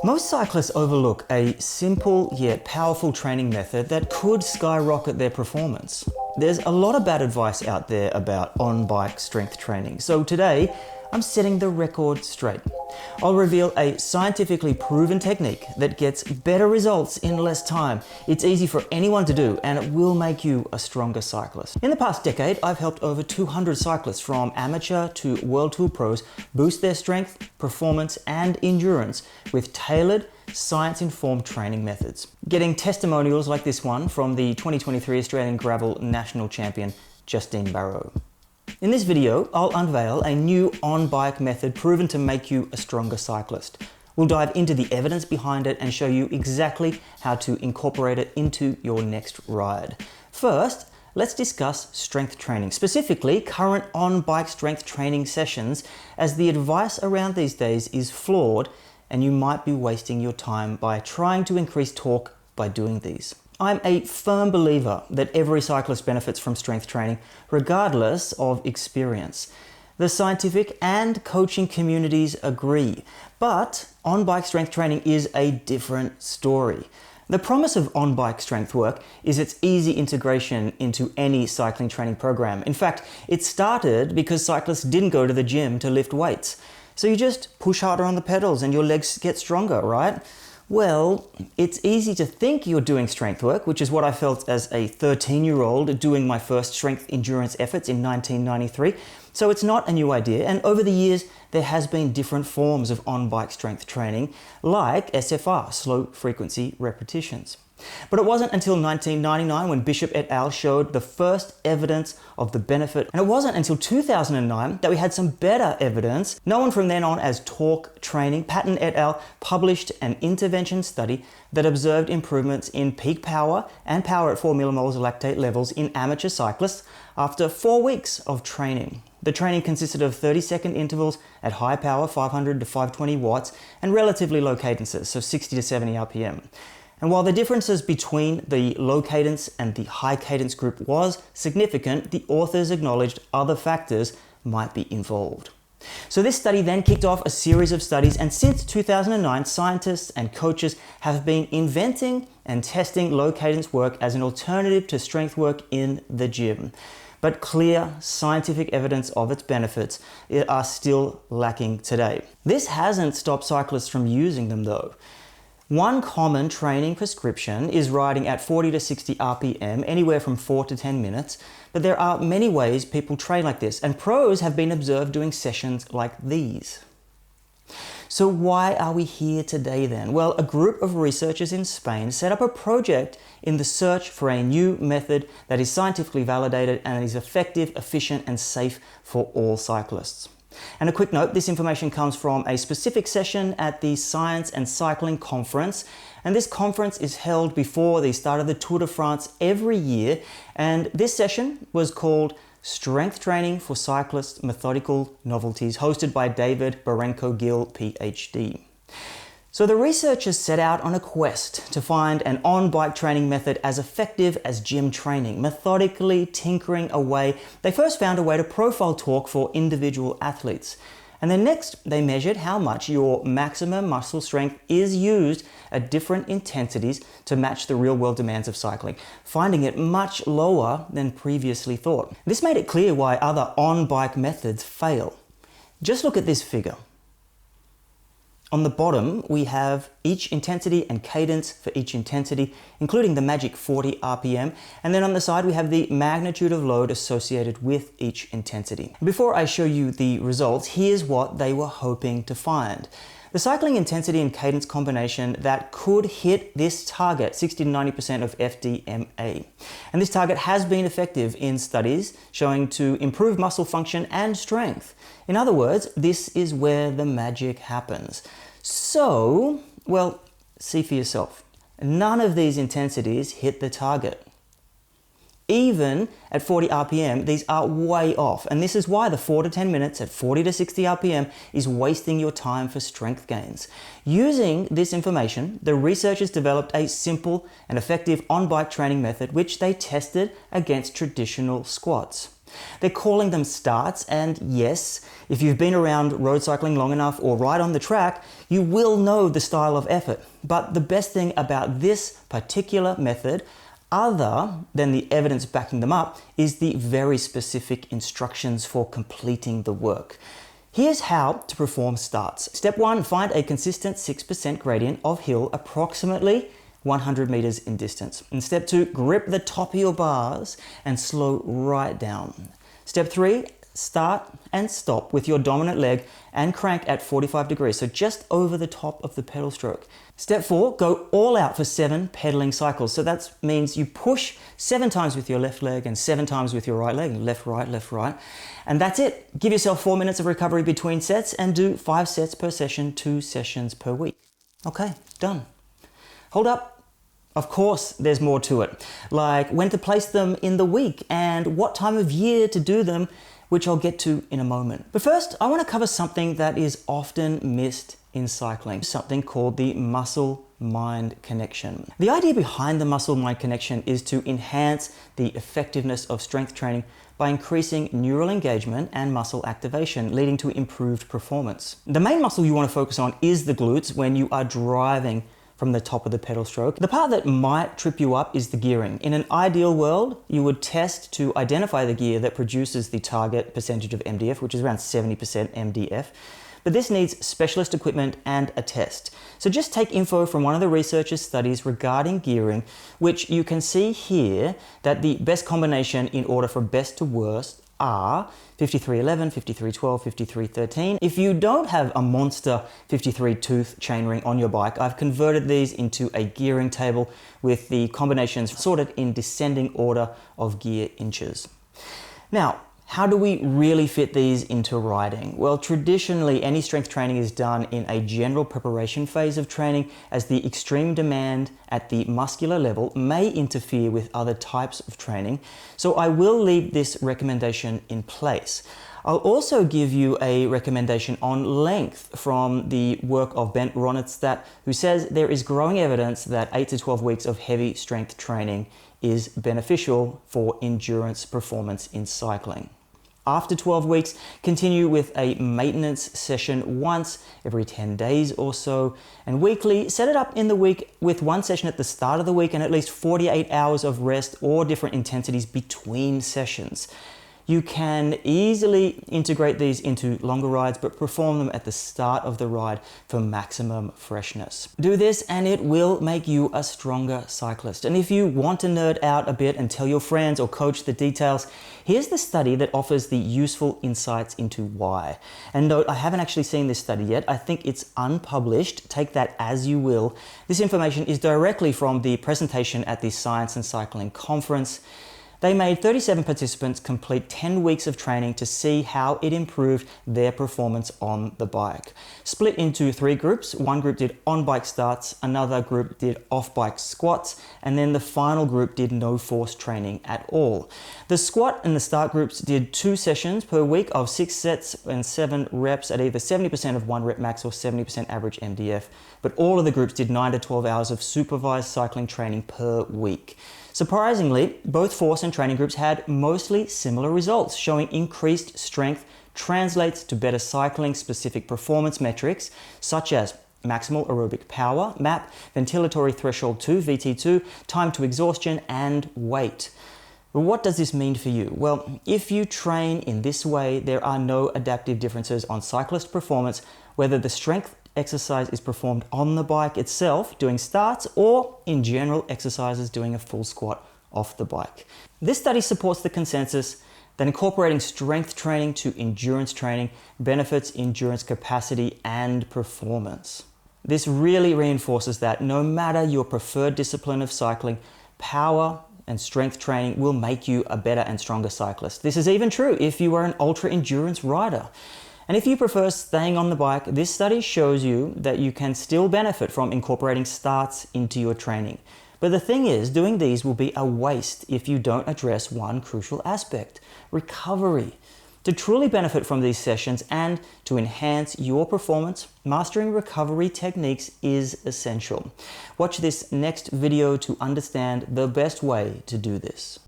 Most cyclists overlook a simple yet powerful training method that could skyrocket their performance. There's a lot of bad advice out there about on-bike strength training, so today I'm setting the record straight. I'll reveal a scientifically proven technique that gets better results in less time. It's easy for anyone to do, and it will make you a stronger cyclist. In the past decade, I've helped over 200 cyclists from amateur to World Tour pros boost their strength, performance, and endurance with tailored, science-informed training methods. Getting testimonials like this one from the 2023 Australian Gravel National Champion, Justine Barrow. In this video, I'll unveil a new on-bike method proven to make you a stronger cyclist. We'll dive into the evidence behind it and show you exactly how to incorporate it into your next ride. First, let's discuss strength training, specifically current on-bike strength training sessions, as the advice around these days is flawed and you might be wasting your time by trying to increase torque by doing these. I'm a firm believer that every cyclist benefits from strength training, regardless of experience. The scientific and coaching communities agree, but on-bike strength training is a different story. The promise of on-bike strength work is its easy integration into any cycling training program. In fact, it started because cyclists didn't go to the gym to lift weights. So you just push harder on the pedals and your legs get stronger, right? Well, it's easy to think you're doing strength work, which is what I felt as a 13-year-old doing my first strength endurance efforts in 1993. So it's not a new idea, and over the years there has been different forms of on-bike strength training, like SFR, slow frequency repetitions. But it wasn't until 1999 when Bishop et al. Showed the first evidence of the benefit, and it wasn't until 2009 that we had some better evidence. Known from then on as torque training, Patton et al. Published an intervention study that observed improvements in peak power and power at 4 millimoles of lactate levels in amateur cyclists after 4 weeks of training. The training consisted of 30-second intervals at high power, 500 to 520 watts, and relatively low cadences, so 60 to 70 RPM. And while the differences between the low cadence and the high cadence group was significant, the authors acknowledged other factors might be involved. So this study then kicked off a series of studies, and since 2009, scientists and coaches have been inventing and testing low cadence work as an alternative to strength work in the gym. But clear scientific evidence of its benefits are still lacking today. This hasn't stopped cyclists from using them though. One common training prescription is riding at 40 to 60 RPM, anywhere from 4 to 10 minutes, but there are many ways people train like this, and pros have been observed doing sessions like these. So why are we here today then? Well, a group of researchers in Spain set up a project in the search for a new method that is scientifically validated and is effective, efficient, and safe for all cyclists. And a quick note, this information comes from a specific session at the Science and Cycling Conference. And this conference is held before the start of the Tour de France every year. And this session was called Strength Training for Cyclists Methodical Novelties, hosted by David Barenko-Gill, PhD. So the researchers set out on a quest to find an on-bike training method as effective as gym training, methodically tinkering away. They first found a way to profile torque for individual athletes. And then next, they measured how much your maximum muscle strength is used at different intensities to match the real-world demands of cycling, finding it much lower than previously thought. This made it clear why other on-bike methods fail. Just look at this figure. On the bottom, we have each intensity and cadence for each intensity, including the magic 40 RPM. And then on the side, we have the magnitude of load associated with each intensity. Before I show you the results, here's what they were hoping to find. The cycling intensity and cadence combination that could hit this target, 60 to 90% of FDMA. And this target has been effective in studies showing to improve muscle function and strength. In other words, this is where the magic happens. So, well, see for yourself. None of these intensities hit the target. Even at 40 RPM, these are way off. And this is why the 4 to 10 minutes at 40 to 60 RPM is wasting your time for strength gains. Using this information, the researchers developed a simple and effective on-bike training method which they tested against traditional squats. They're calling them starts, and yes, if you've been around road cycling long enough or ride on the track, you will know the style of effort. But the best thing about this particular method, other than the evidence backing them up, is the very specific instructions for completing the work. Here's how to perform starts. Step 1, find a consistent 6% gradient of hill approximately 100 meters in distance. And step 2, grip the top of your bars and slow right down. Step 3, start and stop with your dominant leg and crank at 45 degrees, so just over the top of the pedal stroke. Step 4, go all out for 7 pedaling cycles. So that means you push 7 times with your left leg and 7 times with your right leg, left, right. And that's it. Give yourself 4 minutes of recovery between sets and do 5 sets per session, 2 sessions per week. Okay, done. Hold up. Of course, there's more to it, like when to place them in the week and what time of year to do them, which I'll get to in a moment. But first, I want to cover something that is often missed in cycling, something called the muscle-mind connection. The idea behind the muscle-mind connection is to enhance the effectiveness of strength training by increasing neural engagement and muscle activation, leading to improved performance. The main muscle you want to focus on is the glutes when you are driving from the top of the pedal stroke. The part that might trip you up is the gearing. In an ideal world, you would test to identify the gear that produces the target percentage of MDF, which is around 70% MDF. But this needs specialist equipment and a test. So just take info from one of the researchers' studies regarding gearing, which you can see here that the best combination in order from best to worst are 5311, 5312, 5313. If you don't have a monster 53 tooth chainring on your bike, I've converted these into a gearing table with the combinations sorted in descending order of gear inches. Now, how do we really fit these into riding? Well, traditionally, any strength training is done in a general preparation phase of training, as the extreme demand at the muscular level may interfere with other types of training. So I will leave this recommendation in place. I'll also give you a recommendation on length from the work of Ben Ronitstadt, who says there is growing evidence that 8 to 12 weeks of heavy strength training is beneficial for endurance performance in cycling. After 12 weeks, continue with a maintenance session once every 10 days or so, and weekly, set it up in the week with one session at the start of the week and at least 48 hours of rest or different intensities between sessions. You can easily integrate these into longer rides, but perform them at the start of the ride for maximum freshness. Do this and it will make you a stronger cyclist. And if you want to nerd out a bit and tell your friends or coach the details, here's the study that offers the useful insights into why. And note, I haven't actually seen this study yet. I think it's unpublished. Take that as you will. This information is directly from the presentation at the Science and Cycling Conference. They made 37 participants complete 10 weeks of training to see how it improved their performance on the bike. Split into 3 groups. One group did on-bike starts, another group did off-bike squats, and then the final group did no force training at all. The squat and the start groups did 2 sessions per week of 6 sets and 7 reps at either 70% of 1 rep max or 70% average MDF, but all of the groups did 9 to 12 hours of supervised cycling training per week. Surprisingly, both force and training groups had mostly similar results, showing increased strength translates to better cycling specific performance metrics such as maximal aerobic power, MAP, ventilatory threshold 2, VT2, time to exhaustion, and weight. But what does this mean for you? Well, if you train in this way, there are no adaptive differences on cyclist performance, whether the strength exercise is performed on the bike itself, doing starts, or in general exercises, doing a full squat off the bike. This study supports the consensus that incorporating strength training to endurance training benefits endurance capacity and performance. This really reinforces that no matter your preferred discipline of cycling, power and strength training will make you a better and stronger cyclist. This is even true if you are an ultra endurance rider. And if you prefer staying on the bike, this study shows you that you can still benefit from incorporating starts into your training. But the thing is, doing these will be a waste if you don't address one crucial aspect: recovery. To truly benefit from these sessions and to enhance your performance, mastering recovery techniques is essential. Watch this next video to understand the best way to do this.